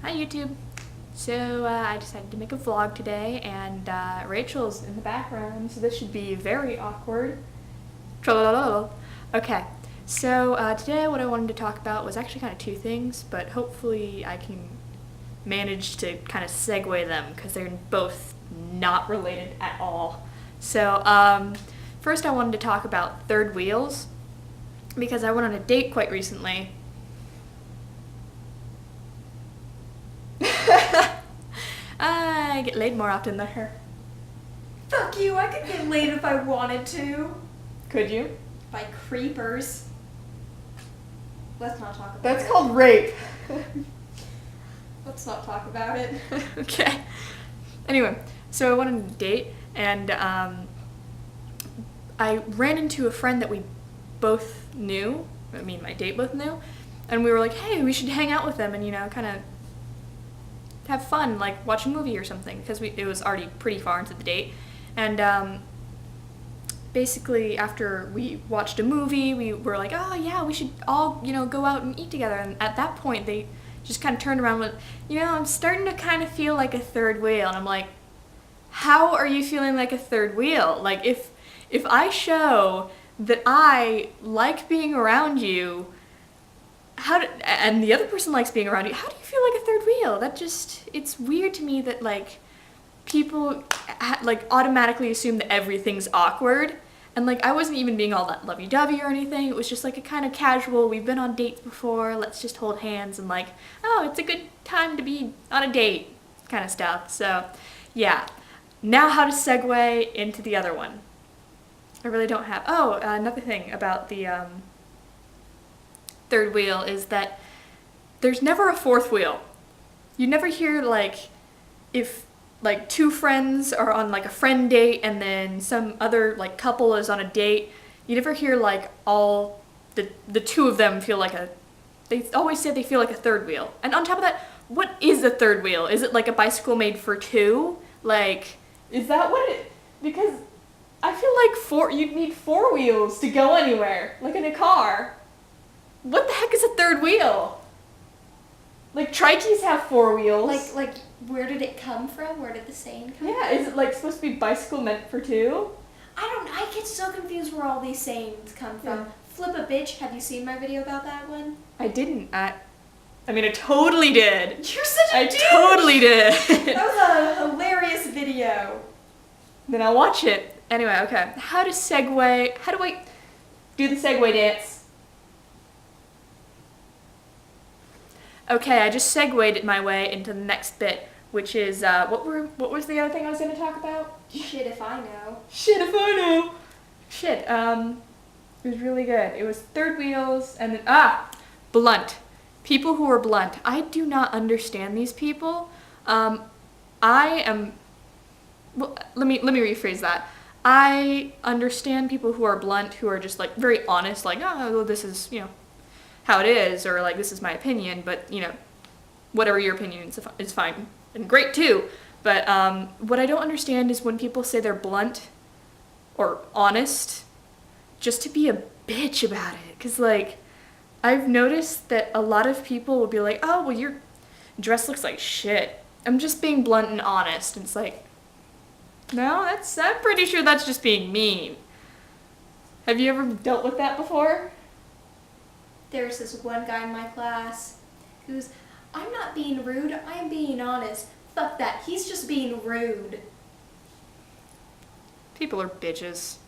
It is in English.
Hi YouTube. So I decided to make a vlog today, and Rachel's in the background, so this should be very awkward. Tra-la-la-la. Okay, so today what I wanted to talk about was actually kind of two things, but hopefully I can manage to kind of segue them because they're both not related at all. So first I wanted to talk about third wheels because I went on a date quite recently. I get laid more often than her. Fuck you, I could get laid if I wanted to. Could you? By creepers. Let's not talk about That's it. called rape. Let's not talk about it. Okay. Anyway, so I went on a date, and I ran into a friend that we both knew. I mean, my date both knew. And we were like, hey, we should hang out with them and, kind of have fun, like watch a movie or something, because it was already pretty far into the date. And basically after we watched a movie, we were like, oh yeah, we should all, go out and eat together. And at that point, they just kind of turned around and went, I'm starting to kind of feel like a third wheel. And I'm like, how are you feeling like a third wheel? Like, if I that I like being around you, and the other person likes being around you, how do you feel like a third wheel? It's weird to me that, like, people, automatically assume that everything's awkward. And, I wasn't even being all that lovey-dovey or anything. It was just, a kind of casual, we've been on dates before, let's just hold hands and, oh, it's a good time to be on a date kind of stuff. So, yeah. Now how to segue into the other one. I really don't have... Oh, another thing about the third wheel is that there's never a fourth wheel. You never hear, if, two friends are on, a friend date and then some other, couple is on a date, you never hear, all the two of them feel they always say they feel like a third wheel. And on top of that, what is a third wheel? Is it like a bicycle made for two? Is that what it... Because I feel like you'd need four wheels to go anywhere, like in a car. What the heck is a third wheel? Trikeys have four wheels. Where did it come from? Where did the saying come from? Yeah, is it supposed to be bicycle meant for two? I get so confused where all these sayings come from. Yeah. Flip a bitch, have you seen my video about that one? I didn't. I totally did. You're such a douche! I totally did. That was a hilarious video. Then I'll watch it. Anyway, okay. How do I do the segue dance? Okay, I just segued my way into the next bit, which is, what was the other thing I was going to talk about? Shit if I know. Shit if I know. Shit, it was really good. It was third wheels, and then, blunt. People who are blunt. I do not understand these people. Well, let me rephrase that. I understand people who are blunt, who are just, very honest, oh, well, this is, how it is, or this is my opinion, but whatever your opinion is fine and great too. But what I don't understand is when people say they're blunt or honest just to be a bitch about it. Because I've noticed that a lot of people will be like, oh, well, your dress looks like shit. I'm just being blunt and honest. And it's no, I'm pretty sure that's just being mean. Have you ever dealt with that before? There's this one guy in my class who's, I'm not being rude, I am being honest. Fuck that, he's just being rude. People are bitches.